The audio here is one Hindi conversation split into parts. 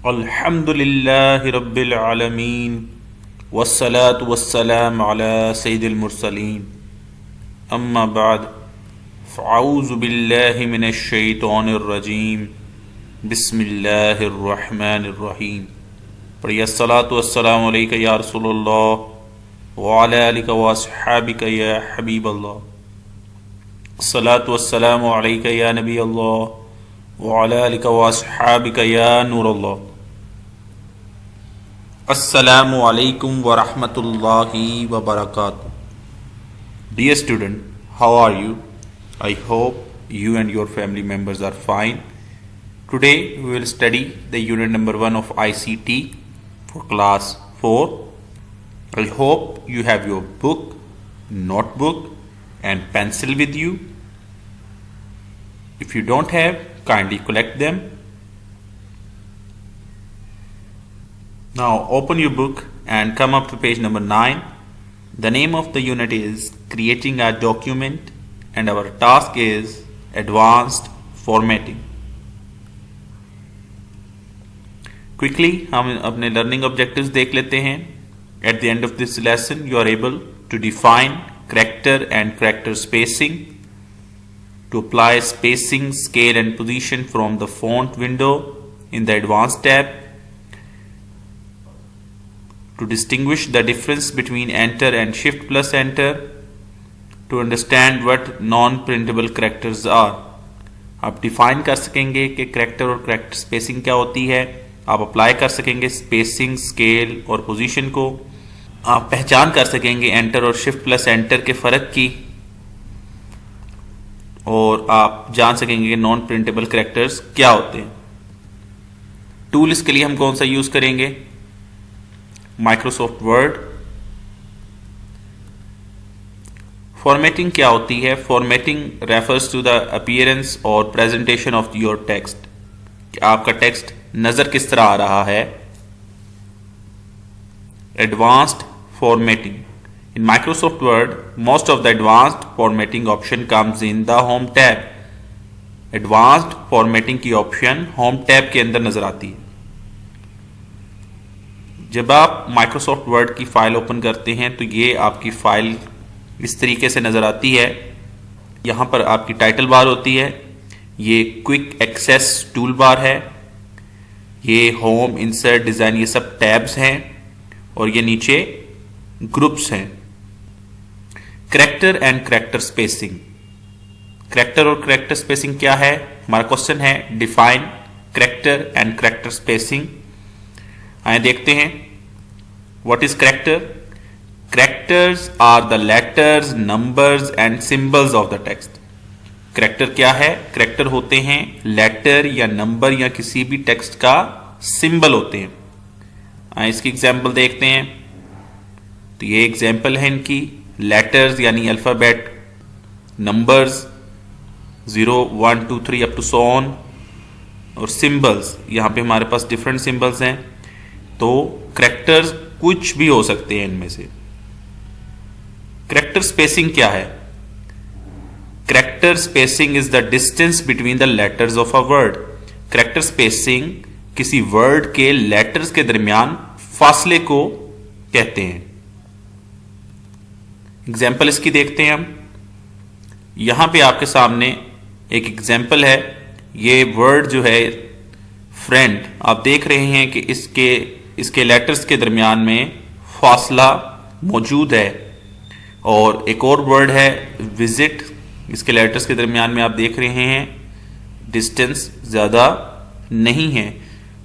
अल्हम्दुलिल्लाहि रब्बिल आलमीन वस्सलातु वस्सलाम अला सय्यिदिल मुरसलीन अम्मा बाद फ़अऊज़ु बिल्लाहि मिनश शैतानिर रजीम बिस्मिल्लाहिर रहमानिर रहीम। पढ़िए अस्सलातु वस्सलामु अलैका या रसूलल्लाह व अला आलिका व अस्हाबिका या हबीबल्लाह। अस्सलातु वस्सलामु अलैका या नबी अल्लाह व अला आलिका व अस्हाबिका या नूरल्लाह। अस्सलामु अलैकुम व रहमतुल्लाहि व बरकातुहू। Dear student, how are you? I hope you and your family members are fine. Today we will study the unit number 1 of ICT for class 4. I hope you have your book, notebook and pencil with you. If you don't have, kindly collect them. Now open your book and come up to page number 9. The name of the unit is Creating a Document and our task is Advanced Formatting. Quickly हम अपने learning objectives देख लेते हैं. At the end of this lesson you are able to define character and character spacing, to apply spacing, scale and position from the font window in the Advanced tab, to distinguish the difference between enter and shift plus enter, to understand what non-printable characters are. आप डिफाइन कर सकेंगे कि करेक्टर और करेक्टर स्पेसिंग क्या होती है. आप अप्लाई कर सकेंगे स्पेसिंग, स्केल और पोजीशन को. आप पहचान कर सकेंगे एंटर और शिफ्ट प्लस एंटर के फर्क की, और आप जान सकेंगे कि नॉन प्रिंटेबल करेक्टर्स क्या होते हैं. टूल इसके लिए हम कौन सा यूज करेंगे? Microsoft word. फॉर्मेटिंग क्या होती है? Formatting refers to the appearance और प्रेजेंटेशन ऑफ योर टेक्स्ट. आपका टेक्स्ट नजर किस तरह आ रहा है. Advanced formatting. In Microsoft Word most of the advanced formatting option comes in the home tab. Advanced formatting की ऑप्शन होम टैब के अंदर नजर आती है. जब आप माइक्रोसॉफ्ट वर्ड की फाइल ओपन करते हैं तो ये आपकी फाइल इस तरीके से नज़र आती है. यहाँ पर आपकी टाइटल बार होती है, ये क्विक एक्सेस टूल बार है, ये होम, इंसर्ट, डिज़ाइन, ये सब टैब्स हैं, और ये नीचे ग्रुप्स हैं. Character and character spacing. Character और करेक्टर स्पेसिंग क्या है? हमारा क्वेश्चन है define character and character spacing. आइए देखते हैं. What is character? Characters are the letters, numbers and symbols of the text. Character क्या है? करेक्टर होते हैं लेटर या नंबर या किसी भी टेक्स्ट का सिंबल होते हैं. आइए इसकी एग्जाम्पल देखते हैं. तो ये एग्जाम्पल है इनकी. लेटर्स यानी alphabet, numbers 0, 1, 2, 3 up to so on, और सिंबल्स यहां पे हमारे पास डिफरेंट सिंबल्स हैं. तो करेक्टर्स कुछ भी हो सकते हैं इनमें से. करेक्टर स्पेसिंग क्या है? Character spacing is the distance between the letters of a word. Character spacing किसी वर्ड के लेटर्स के दरमियान फासले को कहते हैं. एग्जाम्पल इसकी देखते हैं हम. यहां पे आपके सामने एक एग्जाम्पल है. ये वर्ड जो है फ्रेंड, आप देख रहे हैं कि इसके लेटर्स के दरमियान में फासला मौजूद है. और एक और वर्ड है विजिट, इसके लेटर्स के दरमियान में आप देख रहे हैं डिस्टेंस ज़्यादा नहीं है.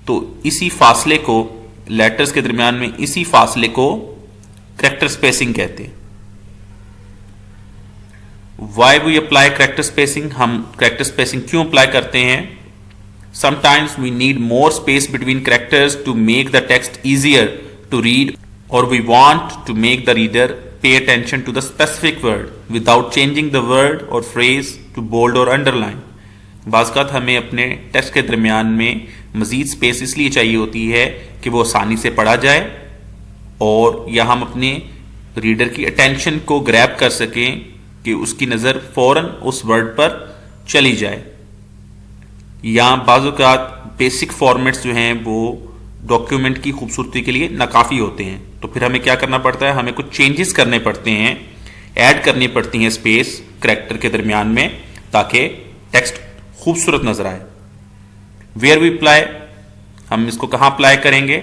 तो इसी फासले को, लेटर्स के दरमियान में इसी फासले को करेक्टर स्पेसिंग कहते हैं. Why we apply character spacing? हम करेक्टर स्पेसिंग क्यों अप्लाई करते हैं? Sometimes we need more space between characters to make the text easier to read, or we want to make the reader pay attention to the specific word without changing the word or phrase to bold or underline. बाज़ हमें अपने टेक्स्ट के दरमियान में मज़ीद स्पेस इसलिए चाहिए होती है कि वो आसानी से पढ़ा जाए, और या हम अपने रीडर की अटेंशन को ग्रैब कर सकें कि उसकी नज़र फौरन उस वर्ड पर चली जाए. या बाज़-औक़ात बेसिक फॉर्मेट्स जो हैं वो डॉक्यूमेंट की खूबसूरती के लिए नाकाफ़ी होते हैं, तो फिर हमें क्या करना पड़ता है, हमें कुछ चेंजेस करने पड़ते हैं, ऐड करनी पड़ती हैं स्पेस करैक्टर के दरमियान में, ताकि टेक्स्ट खूबसूरत नजर आए। वेयर वी अप्लाई, हम इसको कहां अप्लाई करेंगे?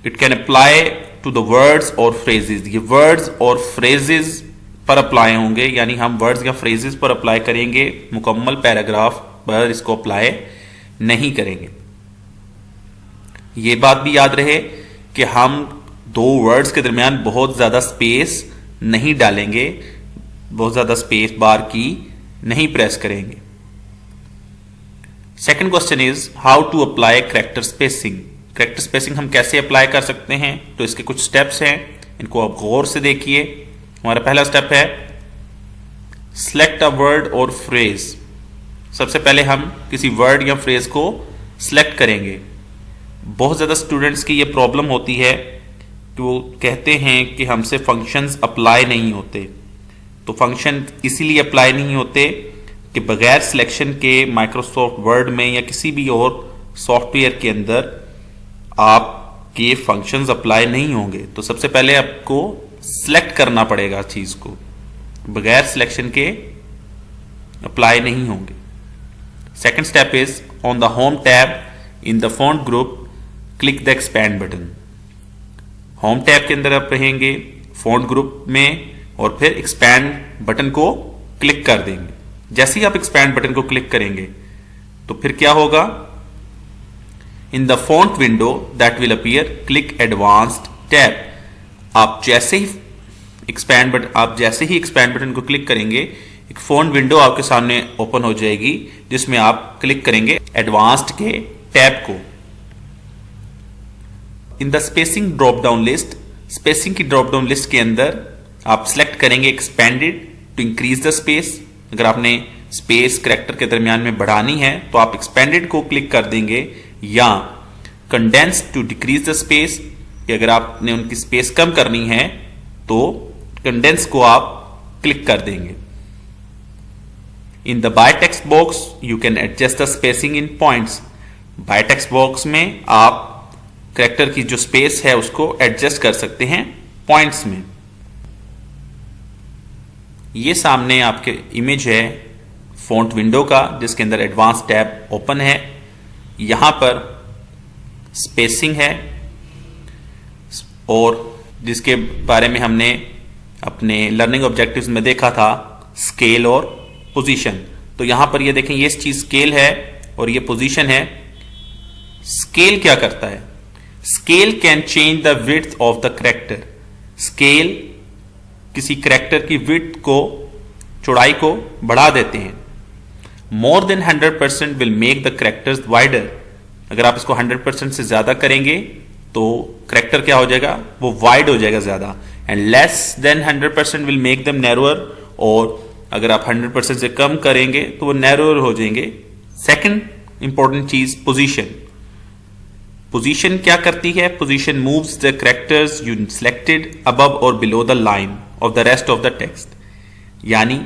It can apply to the words और फ्रेजेस। ये वर्ड्स और फ्रेजेस पर अप्लाई होंगे, यानी हम वर्ड्स या फ्रेजेस पर अप्लाई करेंगे, मुकम्मल पैराग्राफ पर इसको अप्लाई नहीं करेंगे। ये बात भी याद रहे कि हम दो वर्ड्स के दरमियान बहुत ज्यादा स्पेस नहीं डालेंगे, बहुत ज्यादा स्पेस बार की नहीं प्रेस करेंगे। Second question is how to apply character spacing. Character spacing हम कैसे अप्लाई कर सकते हैं? तो इसके कुछ स्टेप्स हैं, इनको आप गौर से देखिए। हमारा पहला स्टेप है सिलेक्ट अ वर्ड और फ्रेज। सबसे पहले हम किसी वर्ड या फ्रेज को सिलेक्ट करेंगे। बहुत ज़्यादा स्टूडेंट्स की ये प्रॉब्लम होती है कि वो कहते हैं कि हमसे फंक्शंस अप्लाई नहीं होते। तो फंक्शन इसीलिए अप्लाई नहीं होते कि बगैर सिलेक्शन के माइक्रोसॉफ्ट वर्ड में या किसी भी और सॉफ्टवेयर के अंदर आपके फंक्शंस अप्लाई नहीं होंगे। तो सबसे पहले आपको सिलेक्ट करना पड़ेगा चीज को, बगैर सिलेक्शन के अप्लाई नहीं होंगे। Second step is on the home tab in the font group click the expand button. Home tab के अंदर आप रहेंगे फॉन्ट ग्रुप में और फिर एक्सपैंड बटन को क्लिक कर देंगे। जैसे ही आप एक्सपैंड बटन को क्लिक करेंगे तो फिर क्या होगा? In the font window that will appear click advanced tab. आप जैसे ही एक्सपैंड बटन को क्लिक करेंगे, एक फॉन्ट विंडो आपके सामने ओपन हो जाएगी जिसमें आप क्लिक करेंगे एडवांस्ड के टैब को। In the spacing drop down list, spacing की ड्रॉप डाउन लिस्ट के अंदर आप सिलेक्ट करेंगे expanded to increase the space. अगर आपने स्पेस करैक्टर के दरमियान में बढ़ानी है तो आप एक्सपेंडेड को क्लिक कर देंगे, या condense to decrease the space, अगर आपने उनकी स्पेस कम करनी है तो कंडेंस को आप क्लिक कर देंगे। In the by text box you can adjust the spacing in points. By text box में आप करैक्टर की जो स्पेस है उसको एडजस्ट कर सकते हैं पॉइंट्स में। ये सामने आपके इमेज है फॉन्ट विंडो का जिसके अंदर एडवांस टैब ओपन है। यहां पर स्पेसिंग है और जिसके बारे में हमने अपने लर्निंग ऑब्जेक्टिव्स में देखा था, स्केल और पोजीशन। तो यहां पर ये देखें, ये चीज स्केल है और ये पोजीशन है। स्केल क्या करता है? Scale can change the width of the character. Scale किसी करैक्टर की विड्थ को, चौड़ाई को बढ़ा देते हैं। More than 100% will make the characters wider. अगर आप इसको 100% से ज्यादा करेंगे तो करैक्टर क्या हो जाएगा? वो वाइड हो जाएगा ज्यादा। And less than 100% will make them narrower, और अगर आप 100% से कम करेंगे तो वो नैरोअर हो जाएंगे। सेकंड इंपॉर्टेंट चीज पोजीशन। पोजीशन क्या करती है? Position moves the characters you selected above और below the line of the rest of the text. यानी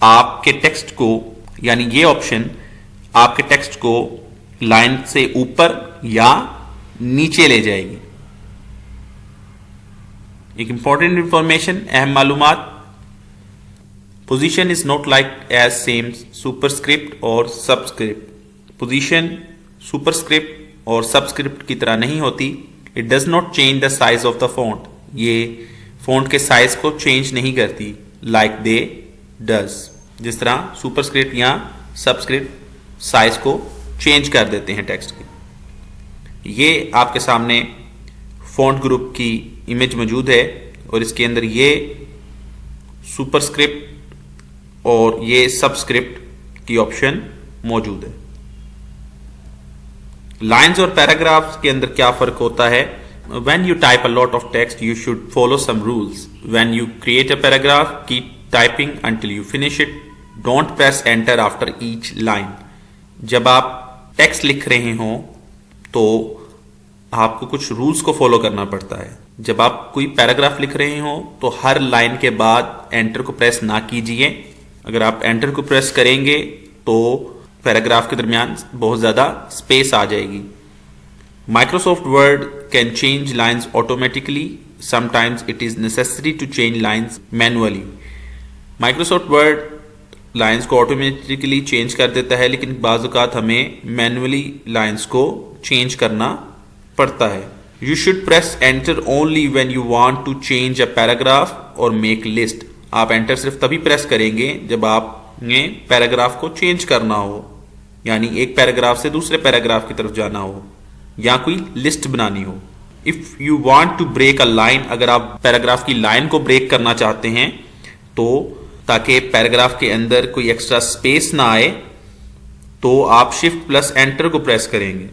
आपके टेक्स्ट को, यानी ये ऑप्शन आपके टेक्स्ट को लाइन से ऊपर या नीचे ले जाएगी। एक इंपॉर्टेंट इंफॉर्मेशन, अहम मालूमात, position is not like as same superscript और सबस्क्रिप्ट। पोजीशन सुपरस्क्रिप्ट और सबस्क्रिप्ट की तरह नहीं होती। It does not change the size of the font. ये फॉन्ट के साइज को चेंज नहीं करती लाइक दे डज, जिस तरह सुपरस्क्रिप्ट या सबस्क्रिप्ट साइज को चेंज कर देते हैं टेक्स्ट की। ये आपके सामने फॉन्ट ग्रुप की इमेज मौजूद है और इसके अंदर ये सुपरस्क्रिप्ट और ये सबस्क्रिप्ट की ऑप्शन मौजूद है। लाइंस और पैराग्राफ्स के अंदर क्या फर्क होता है? When you type a lot of text, you should follow some rules. When you create a paragraph, keep typing until you finish it. Don't press enter after each line. जब आप टेक्स्ट लिख रहे हो तो आपको कुछ रूल्स को फॉलो करना पड़ता है। जब आप कोई पैराग्राफ लिख रहे हो तो हर लाइन के बाद एंटर को प्रेस ना कीजिए। अगर आप एंटर को प्रेस करेंगे तो पैराग्राफ के दरमियान बहुत ज़्यादा स्पेस आ जाएगी। Microsoft Word can change lines automatically, sometimes it is necessary to change lines manually. Microsoft Word lines को ऑटोमेटिकली चेंज कर देता है, लेकिन बाज़ औक़ात हमें मैनुअली लाइन्स को चेंज करना पड़ता है। You should press enter only when you want to change a paragraph और मेक लिस्ट। आप एंटर सिर्फ तभी प्रेस करेंगे जब आपने पैराग्राफ को चेंज करना हो, यानी एक पैराग्राफ से दूसरे पैराग्राफ की तरफ जाना हो या कोई लिस्ट बनानी हो। If you want to break a line, अगर आप पैराग्राफ की लाइन को ब्रेक करना चाहते हैं तो ताकि पैराग्राफ के अंदर कोई एक्स्ट्रा स्पेस ना आए, तो आप शिफ्ट प्लस एंटर को प्रेस करेंगे।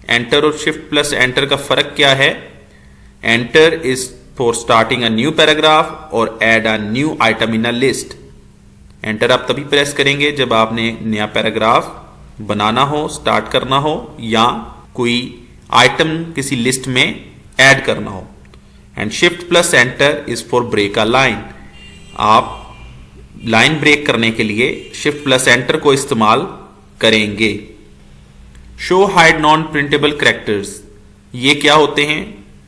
एंटर और शिफ्ट प्लस एंटर का फर्क क्या है? Enter is for starting a new paragraph और add a new item in a list. Enter आप तभी प्रेस करेंगे जब आपने नया पैराग्राफ बनाना हो, स्टार्ट करना हो या कोई आइटम किसी लिस्ट में ऐड करना हो। And shift plus enter is for break a line. आप लाइन ब्रेक करने के लिए शिफ्ट प्लस एंटर को इस्तेमाल करेंगे। Show hide non printable characters, ये क्या होते हैं?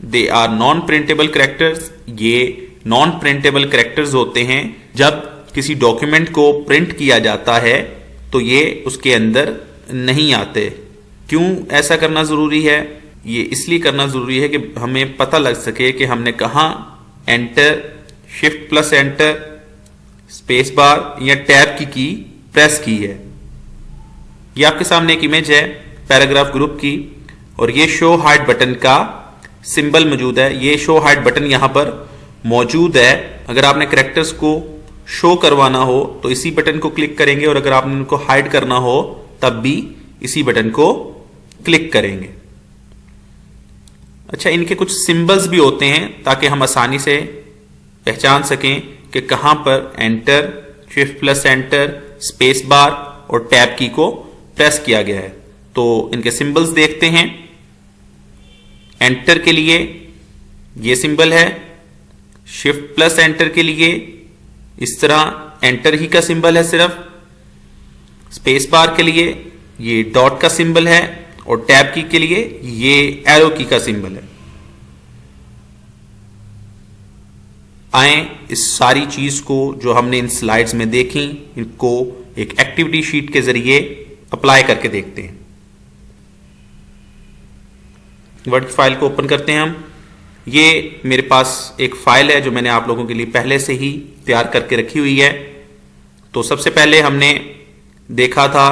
They are non printable characters. ये नॉन प्रिंटेबल कैरेक्टर्स होते हैं जब किसी डॉक्यूमेंट को प्रिंट किया जाता है तो ये उसके अंदर नहीं आते। क्यों ऐसा करना जरूरी है? ये इसलिए करना जरूरी है कि हमें पता लग सके कि हमने कहाँ enter, shift plus enter, space bar या टैब की प्रेस की है। ये आपके सामने एक इमेज है पैराग्राफ ग्रुप की और ये शो हाइड बटन का सिंबल मौजूद है। ये शो हाइड बटन यहां पर मौजूद है। अगर आपने कैरेक्टर्स को शो करवाना हो तो इसी बटन को क्लिक करेंगे और अगर आपने उनको हाइड करना हो तब भी इसी बटन को क्लिक करेंगे। अच्छा, इनके कुछ सिंबल्स भी होते हैं ताकि हम आसानी से पहचान सकें कि कहां पर enter, shift plus enter, space bar और टैब की को प्रेस किया गया है। तो इनके सिंबल्स देखते हैं। एंटर के लिए ये सिंबल है, शिफ्ट प्लस एंटर के लिए इस तरह एंटर ही का सिंबल है सिर्फ, स्पेस बार के लिए ये डॉट का सिंबल है और टैब की के लिए ये एरो की का सिंबल है। आए इस सारी चीज को जो हमने इन स्लाइड्स में देखी, इनको एक एक्टिविटी शीट के जरिए अप्लाई करके देखते हैं। वर्ड फाइल को ओपन करते हैं हम। ये मेरे पास एक फाइल है जो मैंने आप लोगों के लिए पहले से ही तैयार करके रखी हुई है। तो सबसे पहले हमने देखा था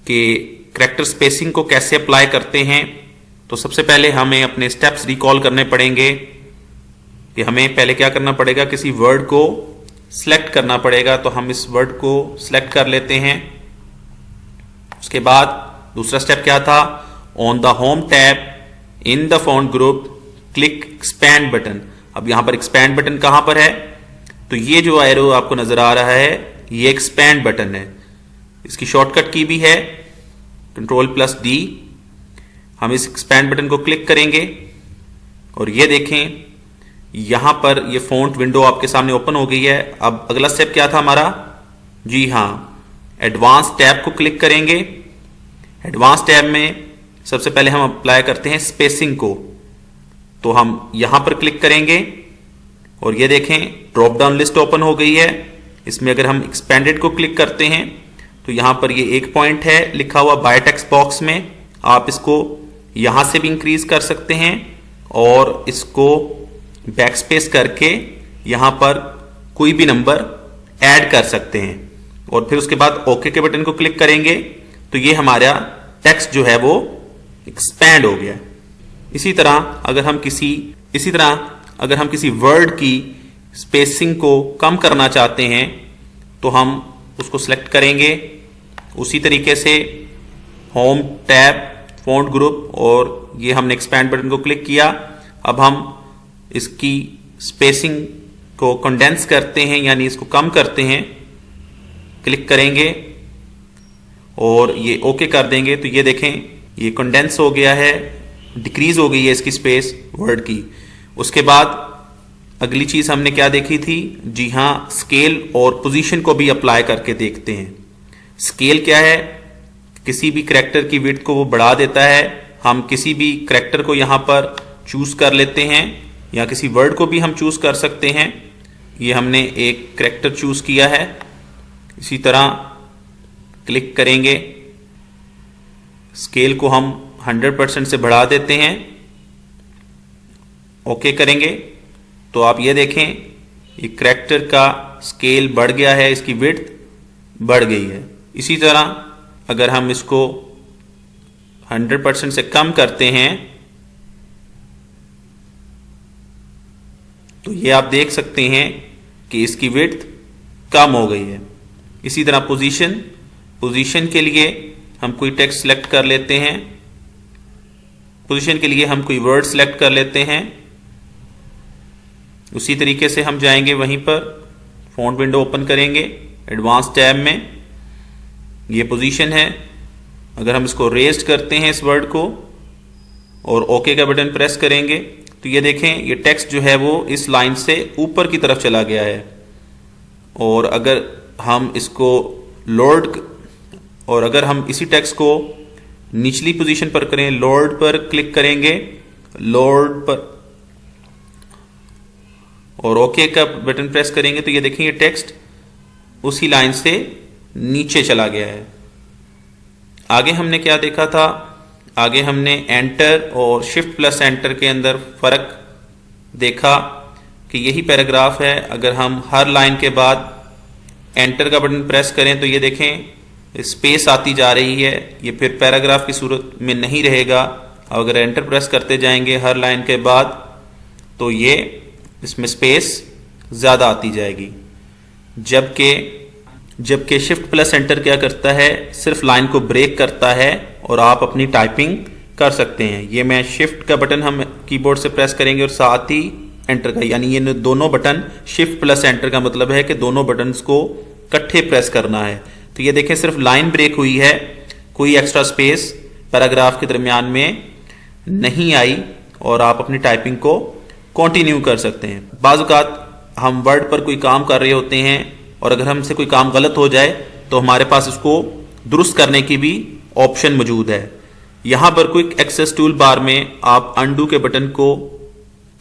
कि कैरेक्टर स्पेसिंग को कैसे अप्लाई करते हैं। तो सबसे पहले हमें अपने स्टेप्स रिकॉल करने पड़ेंगे कि हमें पहले क्या करना पड़ेगा, किसी वर्ड को सिलेक्ट करना पड़ेगा। तो हम इस वर्ड को सिलेक्ट कर लेते हैं। उसके बाद दूसरा स्टेप क्या था, on the home tab in the font group click expand button. अब यहां पर एक्सपैंड बटन कहां पर है, तो ये जो एरो आपको नजर आ रहा है ये एक्सपैंड बटन है। इसकी शॉर्टकट की भी है कंट्रोल प्लस डी। हम इस एक्सपैंड बटन को क्लिक करेंगे और ये देखें यहां पर ये फॉन्ट विंडो आपके सामने ओपन हो गई है। अब अगला स्टेप क्या था हमारा, जी हां, एडवांस टैब को क्लिक करेंगे। एडवांस टैब में सबसे पहले हम अप्लाई करते हैं स्पेसिंग को। तो हम यहां पर क्लिक करेंगे और ये देखें ड्रॉप डाउन लिस्ट ओपन हो गई है। इसमें अगर हम एक्सपेंडेड को क्लिक करते हैं तो यहां पर ये एक पॉइंट है लिखा हुआ बाय टेक्स्ट बॉक्स में। आप इसको यहां से भी इंक्रीज कर सकते हैं और इसको बैकस्पेस करके यहां पर कोई भी नंबर ऐड कर सकते हैं और फिर उसके बाद ओके के बटन को क्लिक करेंगे तो ये हमारा टेक्स्ट जो है वो एक्सपैंड हो गया। इसी तरह अगर हम किसी वर्ड की स्पेसिंग को कम करना चाहते हैं तो हम उसको सिलेक्ट करेंगे। उसी तरीके से होम टैब, फॉन्ट ग्रुप और ये हमने एक्सपैंड बटन को क्लिक किया। अब हम इसकी स्पेसिंग को कंडेंस करते हैं यानी इसको कम करते हैं, क्लिक करेंगे और ये ओके कर देंगे तो ये देखें ये कंडेंस हो गया है, डिक्रीज हो गई है इसकी स्पेस वर्ड की। उसके बाद अगली चीज हमने क्या देखी थी, जी हां, स्केल और पोजीशन को भी अप्लाई करके देखते हैं। स्केल क्या है, किसी भी करैक्टर की विड्थ को वो बढ़ा देता है। हम किसी भी करैक्टर को यहाँ पर चूज कर लेते हैं या किसी वर्ड को भी हम चूज कर सकते हैं। ये हमने एक करैक्टर चूज किया है। इसी तरह क्लिक करेंगे, स्केल को हम 100% से बढ़ा देते हैं, ओके करेंगे तो आप ये देखें ये करैक्टर का स्केल बढ़ गया है, इसकी विड्थ बढ़ गई है। इसी तरह अगर हम इसको 100% से कम करते हैं तो ये आप देख सकते हैं कि इसकी विड्थ कम हो गई है। इसी तरह पोजीशन के लिए हम कोई टेक्स्ट सेलेक्ट कर लेते हैं, पोजीशन के लिए हम कोई वर्ड सेलेक्ट कर लेते हैं। उसी तरीके से हम जाएंगे वहीं पर फॉन्ट विंडो ओपन करेंगे, एडवांस टैब में ये पोजीशन है। अगर हम इसको रेस्ट करते हैं इस वर्ड को और ओके का बटन प्रेस करेंगे तो ये देखें ये टेक्स्ट जो है वो इस लाइन से ऊपर की तरफ चला गया है। और अगर हम इसको अगर हम इसी टेक्स्ट को निचली पोजीशन पर करें, लोड पर क्लिक करेंगे, लोड पर और ओके का बटन प्रेस करेंगे तो ये देखें ये टेक्स्ट उसी लाइन से नीचे चला गया है। आगे हमने क्या देखा था, आगे हमने एंटर और शिफ्ट प्लस एंटर के अंदर फर्क देखा कि यही पैराग्राफ है। अगर हम हर लाइन के बाद एंटर का बटन प्रेस करें तो ये देखें स्पेस आती जा रही है, ये फिर पैराग्राफ की सूरत में नहीं रहेगा। अगर एंटर प्रेस करते जाएंगे हर लाइन के बाद तो ये इसमें स्पेस ज़्यादा आती जाएगी। जबकि शिफ्ट प्लस एंटर क्या करता है, सिर्फ लाइन को ब्रेक करता है और आप अपनी टाइपिंग कर सकते हैं। ये मैं शिफ्ट का बटन हम कीबोर्ड से प्रेस करेंगे और साथ ही एंटर का, यानी ये दोनों बटन शिफ्ट प्लस एंटर का मतलब है कि दोनों बटन्स को इकट्ठे प्रेस करना है। तो ये देखें सिर्फ लाइन ब्रेक हुई है, कोई एक्स्ट्रा स्पेस पैराग्राफ के दरमियान में नहीं आई और आप अपनी टाइपिंग को कंटिन्यू कर सकते हैं। बाज़ औक़ात हम वर्ड पर कोई काम कर रहे होते हैं और अगर हमसे कोई काम गलत हो जाए तो हमारे पास उसको दुरुस्त करने की भी ऑप्शन मौजूद है। यहां पर क्विक एक्सेस टूल बार में आप अनडू के बटन को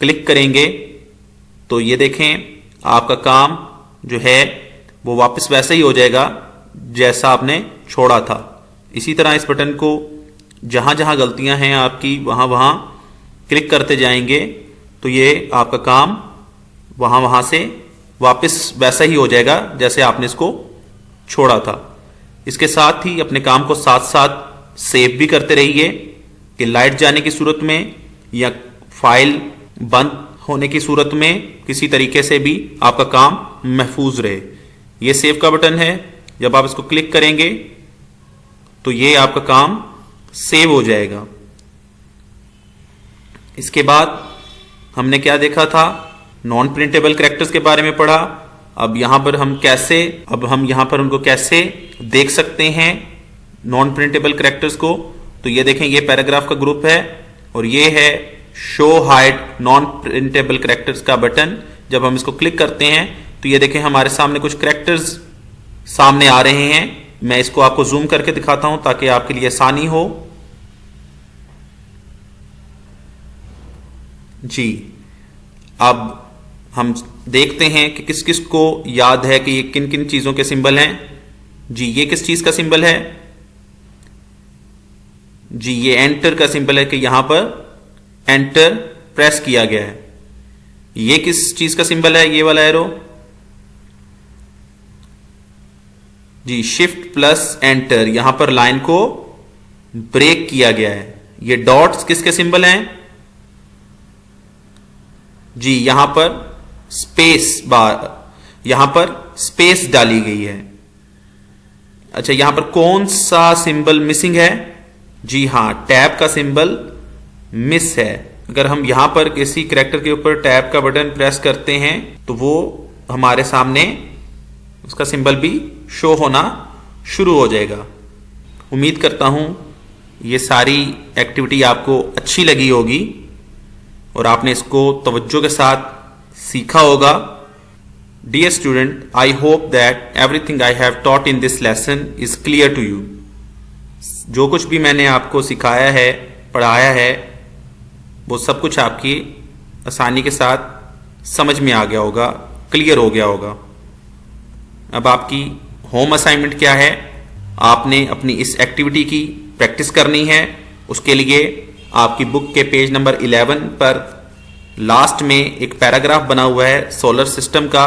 क्लिक करेंगे तो ये देखें आपका काम जो है वो वापस वैसे ही हो जाएगा जैसा आपने छोड़ा था। इसी तरह इस बटन को जहां जहां गलतियां हैं आपकी वहां वहां क्लिक करते जाएंगे तो ये आपका काम वहां से वापस वैसा ही हो जाएगा जैसे आपने इसको छोड़ा था। इसके साथ ही अपने काम को साथ साथ सेव भी करते रहिए कि लाइट जाने की सूरत में या फाइल बंद होने की सूरत में किसी तरीके से भी आपका काम महफूज रहे। ये सेव का बटन है, जब आप इसको क्लिक करेंगे तो ये आपका काम सेव हो जाएगा। इसके बाद हमने क्या देखा था, नॉन प्रिंटेबल कैरेक्टर्स के बारे में पढ़ा। अब यहां पर हम यहां पर उनको कैसे देख सकते हैं नॉन प्रिंटेबल कैरेक्टर्स को। तो ये देखें ये पैराग्राफ का ग्रुप है और ये है show hide non printable characters का बटन। जब हम इसको क्लिक करते हैं तो ये देखें हमारे सामने कुछ कैरेक्टर्स सामने आ रहे हैं। मैं इसको आपको जूम करके दिखाता हूं ताकि आपके लिए आसानी हो। जी, अब हम देखते हैं कि किस किस को याद है कि ये किन किन चीजों के सिंबल हैं। जी, ये किस चीज का सिंबल है? जी, ये एंटर का सिंबल है कि यहां पर एंटर प्रेस किया गया है। ये किस चीज का सिंबल है? ये वाला एरो। जी, शिफ्ट प्लस एंटर, यहां पर लाइन को ब्रेक किया गया है। ये डॉट्स किसके सिंबल हैं? जी, यहां पर स्पेस डाली गई है। अच्छा, यहां पर कौन सा सिंबल मिसिंग है? जी हां, टैब का सिंबल मिस है। अगर हम यहां पर किसी कैरेक्टर के ऊपर टैब का बटन प्रेस करते हैं तो वो हमारे सामने उसका सिंबल भी शो होना शुरू हो जाएगा। उम्मीद करता हूं ये सारी एक्टिविटी आपको अच्छी लगी होगी और आपने इसको तवज्जो के साथ सीखा होगा। Dear student, I hope that everything I have taught in this lesson is clear to you. जो कुछ भी मैंने आपको सिखाया है, पढ़ाया है, वो सब कुछ आपकी आसानी के साथ समझ में आ गया होगा, क्लियर हो गया होगा। अब आपकी होम असाइनमेंट क्या है? आपने अपनी इस एक्टिविटी की प्रैक्टिस करनी है। उसके लिए आपकी बुक के पेज नंबर 11 पर लास्ट में एक पैराग्राफ बना हुआ है सोलर सिस्टम का।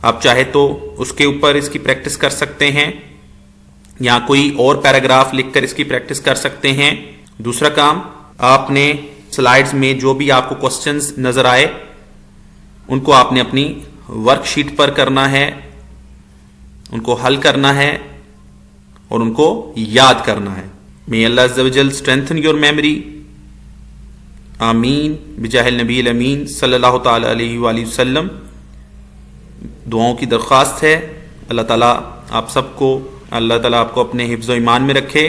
आप चाहे तो उसके ऊपर इसकी प्रैक्टिस कर सकते हैं या कोई और पैराग्राफ लिखकर इसकी प्रैक्टिस कर सकते हैं। दूसरा काम, आपने स्लाइड्स में जो भी आपको क्वेश्चंस नजर आए उनको आपने अपनी वर्कशीट पर करना है, उनको हल करना है और उनको याद करना है। मे अल्लाह अज़्ज़ व जल स्ट्रेंथन योर मेमोरी। आमीन बिजाहिल नबी अमीन सल्लल्लाहु तआला अलैहि वसल्लम। दुआओं की दरख्वास्त है, अल्लाह ताला आप सबको, अल्लाह ताला आपको अपने हिफ्ज़ व ईमान में रखे।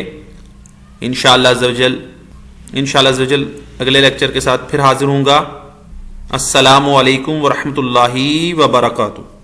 इंशाअल्लाह अज़्ज़ व जल अगले लेक्चर के साथ फिर हाजिर होऊंगा। अस्सलामु अलैकुम व रहमतुल्लाहि व बरकातुहू।